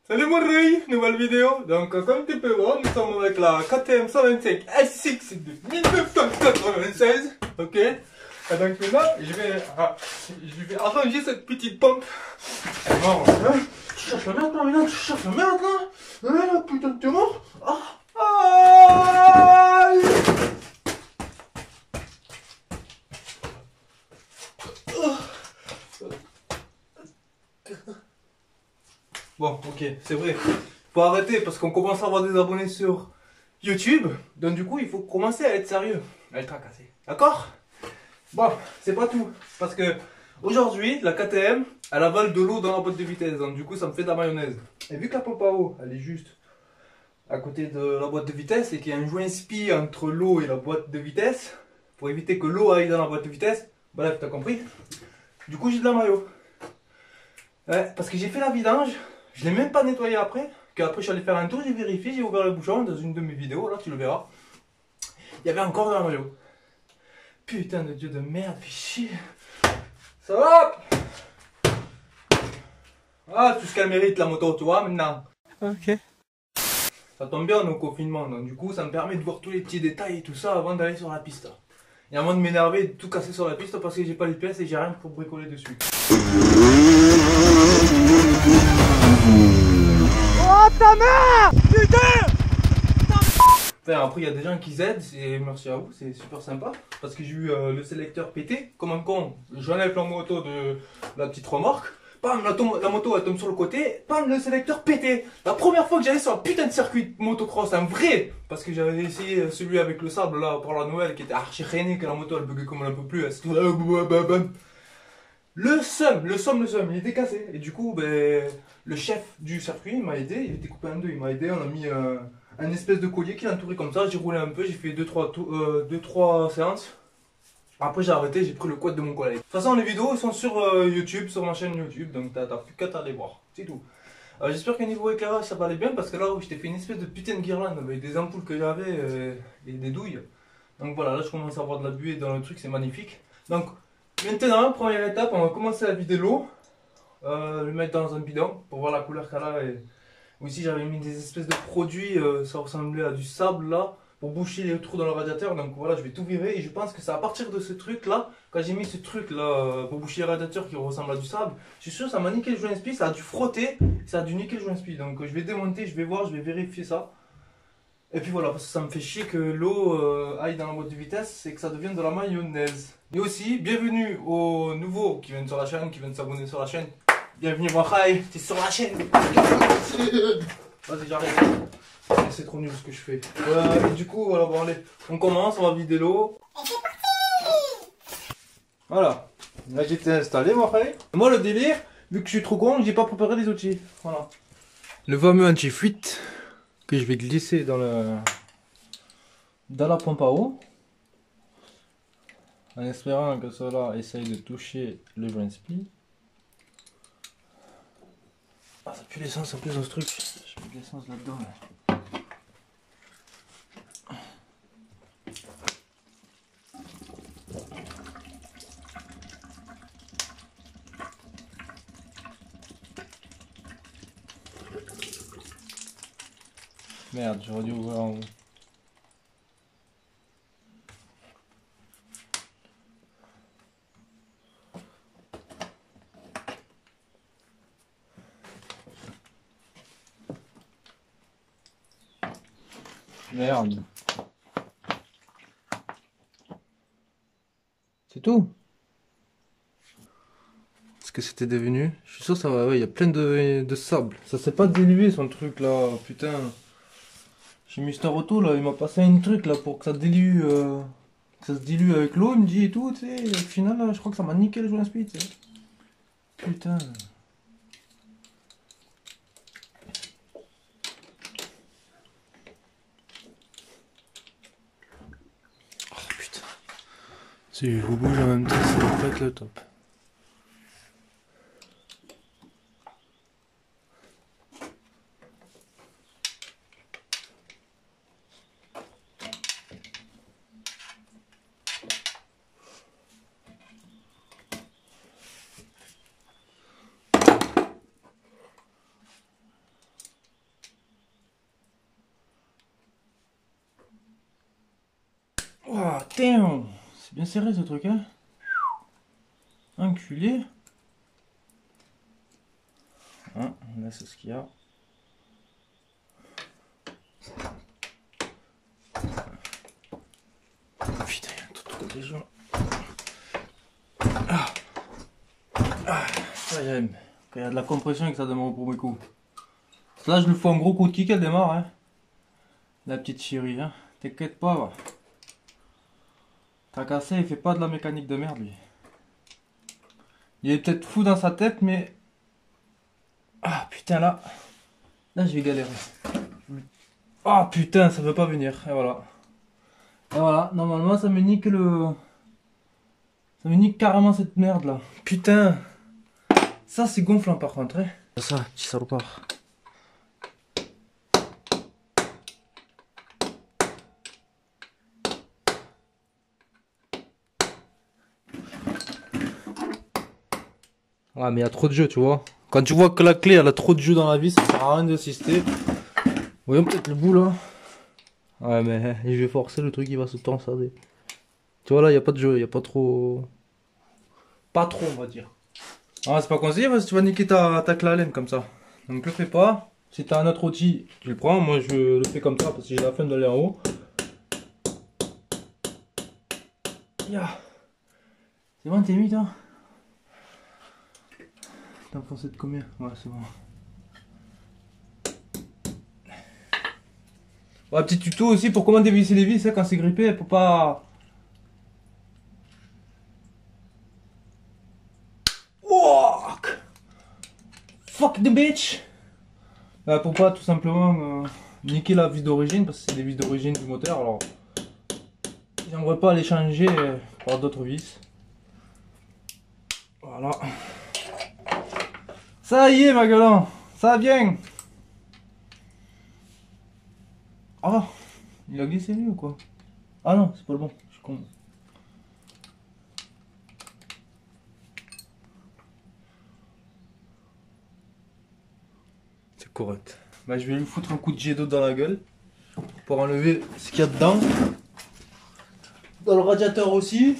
Salut mon Rui, nouvelle vidéo. Donc comme tu peux voir, nous sommes avec la KTM 125 S6 de 1996. Ok. Et donc maintenant, je vais arranger cette petite pompe. Et bon, hein, tu cherches la merde là maintenant, tu cherches la merde là. Hein, putain de mort. Aïe. Bon, ok, c'est vrai. Faut arrêter parce qu'on commence à avoir des abonnés sur YouTube. Donc du coup, il faut commencer à être sérieux. À être tracassé. D'accord? Bon, c'est pas tout. Parce que aujourd'hui, la KTM, elle avale de l'eau dans la boîte de vitesse. Donc du coup, ça me fait de la mayonnaise. Et vu que la pompe à eau, elle est juste à côté de la boîte de vitesse et qu'il y a un joint spi entre l'eau et la boîte de vitesse, pour éviter que l'eau aille dans la boîte de vitesse, bref, t'as compris. Du coup, j'ai de la maillot. Ouais, parce que j'ai fait la vidange. Je l'ai même pas nettoyé après. Qu'après je suis allé faire un tour, j'ai vérifié, j'ai ouvert le bouchon dans une de mes vidéos, là tu le verras. Il y avait encore de la maillot. Putain de dieu de merde, fais chier. Ça va? Ah, tout ce qu'elle mérite la moto, tu vois maintenant. Ok. Ça tombe bien, on est au confinement, donc du coup ça me permet de voir tous les petits détails et tout ça avant d'aller sur la piste. Et avant de m'énerver et de tout casser sur la piste parce que j'ai pas les pièces et j'ai rien pour bricoler dessus. Oh ta mère! Putain! Enfin, après il y a des gens qui aident, et merci à vous, c'est super sympa. Parce que j'ai eu le sélecteur pété, comme un con, j'enlève la moto de la petite remorque, bam, la moto elle tombe sur le côté, bam, le sélecteur pété. La première fois que j'allais sur un putain de circuit motocross, un vrai, parce que j'avais essayé celui avec le sable là pour la Noël qui était archi rainé, que la moto elle buguait comme elle ne peut plus. Le seum, il était cassé. Et du coup, ben, le chef du circuit m'a aidé, il était coupé en deux, il m'a aidé, on a mis un espèce de collier qui l'entourait comme ça, j'ai roulé un peu, j'ai fait 2-3 séances. Après j'ai arrêté, j'ai pris le quad de mon collègue. De toute façon les vidéos sont sur YouTube, sur ma chaîne YouTube, donc t'as plus qu'à t'aller voir, c'est tout. J'espère qu'à niveau éclairage ça va aller bien, parce que là je t'ai fait une espèce de putain de guirlande avec des ampoules que j'avais et des douilles. Donc voilà, là je commence à avoir de la buée dans le truc, c'est magnifique. Donc maintenant, première étape, on va commencer à vider l'eau, le mettre dans un bidon pour voir la couleur qu'elle a. Et aussi j'avais mis des espèces de produits, ça ressemblait à du sable là, pour boucher les trous dans le radiateur. Donc voilà, je vais tout virer et je pense que c'est à partir de ce truc là, quand j'ai mis ce truc là pour boucher les radiateurs qui ressemble à du sable, je suis sûr que ça m'a niqué le joint spi, ça a dû frotter, ça a dû niquer le joint spi. Donc je vais démonter, je vais voir, je vais vérifier ça. Et puis voilà, parce que ça me fait chier que l'eau aille dans la boîte de vitesse et que ça devienne de la mayonnaise. Et aussi, bienvenue aux nouveaux qui viennent sur la chaîne, qui viennent s'abonner sur la chaîne. Bienvenue Wahai, t'es sur la chaîne. Vas-y, j'arrête. C'est trop nul ce que je fais. Et du coup, voilà, bon allez, on commence, on va vider l'eau. Voilà, là j'étais installé Wahai. Moi le délire, vu que je suis trop con, j'ai pas préparé les outils. Voilà. Le fameux anti-fuite que je vais glisser dans la pompe à eau, en espérant que cela essaye de toucher le joint spi. Ah, ça pue l'essence en plus dans ce truc. Je mets de l'essence là-dedans. Là. Merde, j'aurais dû ouvrir en haut. Merde. C'est tout. Ce que c'était devenu. Je suis sûr que ça va. Ouais, il y a plein de sable. Ça s'est pas dilué son truc là. Putain. Chez Mister Auto là, il m'a passé un truc là pour que ça dilue. Que ça se dilue avec l'eau, il me dit et tout, tu sais. Au final là, je crois que ça m'a niqué le joint spi, tu sais. Putain. Si je vous bouge en même temps, ça va pas être le top. Ah, damn. C'est bien serré ce truc, hein. Enculé. Hein, là c'est ce qu'il y a. Putain, il y a tout des gens. Ça y est, quand il y a de la compression et que ça demande pour mes coups. Là je lui fais un gros coup de kick, elle démarre, hein. La petite chérie, hein. T'inquiète pas, va. T'as cassé, il fait pas de la mécanique de merde, lui. Il est peut-être fou dans sa tête, mais... Ah, putain, là... Là, je vais galérer. Ah, putain, ça veut pas venir. Et voilà. Et voilà, normalement, ça me nique le... Ça me nique carrément cette merde, là. Putain. Ça, c'est gonflant, par contre, hein. Ça, petit salopard. Ouais, mais il y a trop de jeux, tu vois. Quand tu vois que la clé, elle a trop de jeux dans la vis, ça sert à rien d'insister. Voyons peut-être le bout, là. Ouais, mais je vais forcer, le truc, il va se torsader. Tu vois, là, il n'y a pas de jeu, il n'y a pas trop... Pas trop, on va dire. Ah, c'est pas conseillé parce que tu vas niquer ta clé à laine comme ça. Donc, le fais pas. Si t'as un autre outil, tu le prends. Moi, je le fais comme ça parce que j'ai la flemme d'aller en haut. Yeah. C'est bon, t'es mis, toi? T'as enfoncé de combien? Ouais, c'est bon. Ouais, petit tuto aussi pour comment dévisser les vis, hein, quand c'est grippé, pour pas... Walk! Fuck the bitch! Pour pas tout simplement niquer la vis d'origine, parce que c'est des vis d'origine du moteur, alors... J'aimerais pas les changer par d'autres vis. Voilà. Ça y est, ma gueule, ça vient! Ah! Il a glissé lui ou quoi? Ah non, c'est pas le bon, je suis con. C'est correct. Bah, je vais lui foutre un coup de jet d'eau dans la gueule pour enlever ce qu'il y a dedans. Dans le radiateur aussi.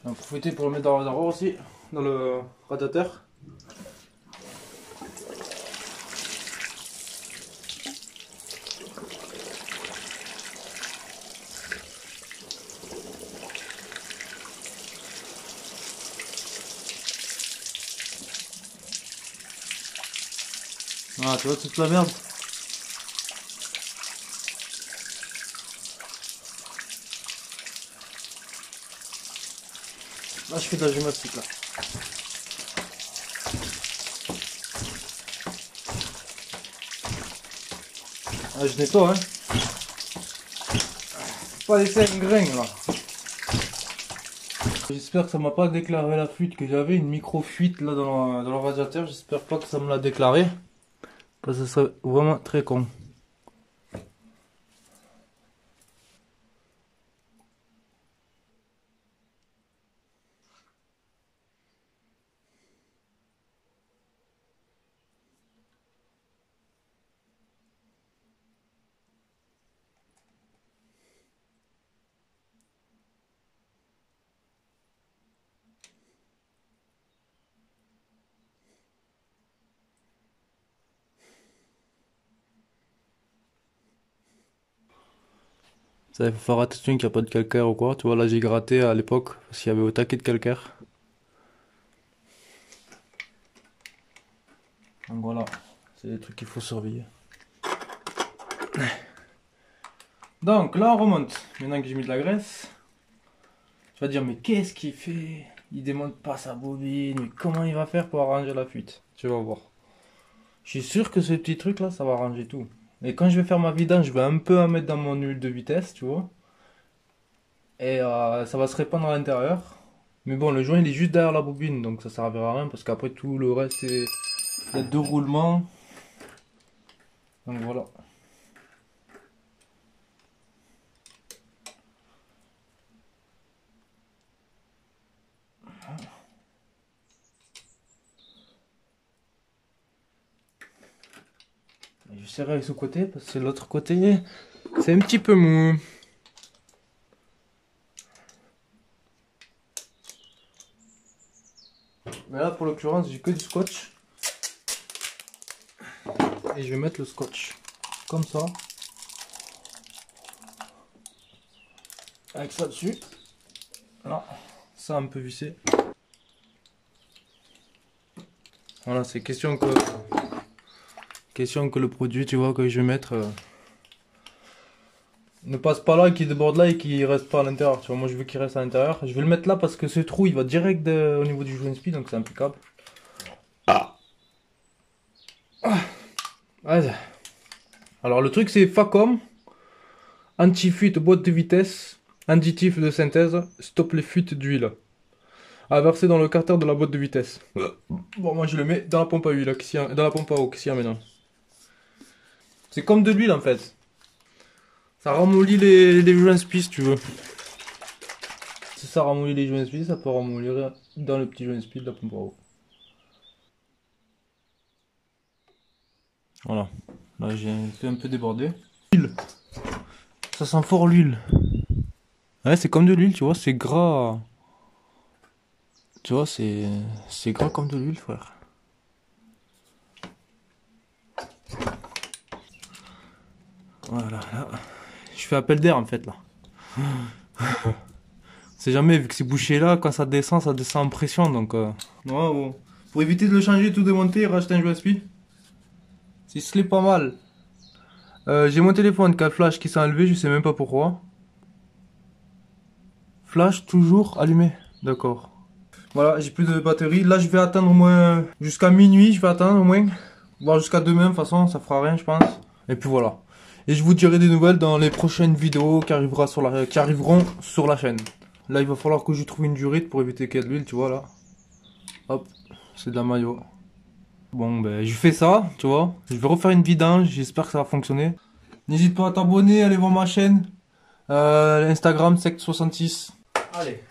On va profiter pour le mettre dans le réservoir aussi, dans le radiateur. Ah, tu vois toute la merde. Là, je fais de la gymnastique là. Ah, je nettoie, hein. Faut pas laisser un grain là. J'espère que ça m'a pas déclaré la fuite que j'avais, une micro fuite là dans le radiateur. J'espère pas que ça me l'a déclaré. Parce que ce serait vraiment très con. Ça, il faut faire attention qu'il n'y a pas de calcaire ou quoi. Tu vois, là j'ai gratté à l'époque parce qu'il y avait au taquet de calcaire. Donc voilà, c'est des trucs qu'il faut surveiller. Donc là on remonte. Maintenant que j'ai mis de la graisse, tu vas dire mais qu'est-ce qu'il fait? Il démonte pas sa bobine, mais comment il va faire pour arranger la fuite? Tu vas voir. Je suis sûr que ce petit truc là, ça va arranger tout. Et quand je vais faire ma vidange, je vais un peu en mettre dans mon huile de vitesse, tu vois. Et ça va se répandre à l'intérieur. Mais bon, le joint il est juste derrière la bobine, donc ça servira à rien parce qu'après tout le reste c'est... Il y a 2 roulements. Donc voilà. Je serre avec ce côté parce que l'autre côté c'est un petit peu mou. Mais là pour l'occurrence j'ai que du scotch. Et je vais mettre le scotch comme ça. Avec ça dessus. Voilà. Ça un peu vissé. Voilà, c'est question que le produit, tu vois, que je vais mettre ne passe pas là et qu'il déborde là et qu'il reste pas à l'intérieur. Tu vois, moi je veux qu'il reste à l'intérieur. Je vais le mettre là parce que ce trou il va direct au niveau du joint speed, donc c'est impeccable. Allez. Alors le truc c'est Facom, anti-fuite boîte de vitesse, additif de synthèse, stop les fuites d'huile. À verser dans le carter de la boîte de vitesse. Bon, moi je le mets dans la pompe à huile, dans la pompe à eau qui s'y maintenant. C'est comme de l'huile en fait. Ça ramollit les joints spi si tu veux. Si ça ramollit les joints spi, ça peut ramollir dans le petit joint spi de la pompe à eau. Voilà. Là j'ai fait un peu déborder. L'huile. Ça sent fort l'huile. Ouais, c'est comme de l'huile, tu vois, c'est gras. Tu vois, c'est gras comme de l'huile, frère. Voilà, là. Je fais appel d'air en fait là. C'est jamais, vu que c'est bouché là, quand ça descend en pression donc. Ouais, bon. Pour éviter de le changer, tout démonter, racheter un USB. Si ce n'est pas mal. J'ai mon téléphone qui a le flash qui s'est enlevé, je sais même pas pourquoi. Flash toujours allumé, d'accord. Voilà, j'ai plus de batterie. Là, je vais attendre au moins jusqu'à minuit, je vais attendre au moins. Voire jusqu'à demain, de toute façon, ça fera rien, je pense. Et puis voilà. Et je vous dirai des nouvelles dans les prochaines vidéos qui arriveront sur la chaîne. Là, il va falloir que je trouve une durite pour éviter qu'il y ait de l'huile, tu vois, là. Hop, c'est de la maillot. Bon, ben, je fais ça, tu vois. Je vais refaire une vidange, j'espère que ça va fonctionner. N'hésite pas à t'abonner, aller voir ma chaîne. Instagram, Sect66. Allez.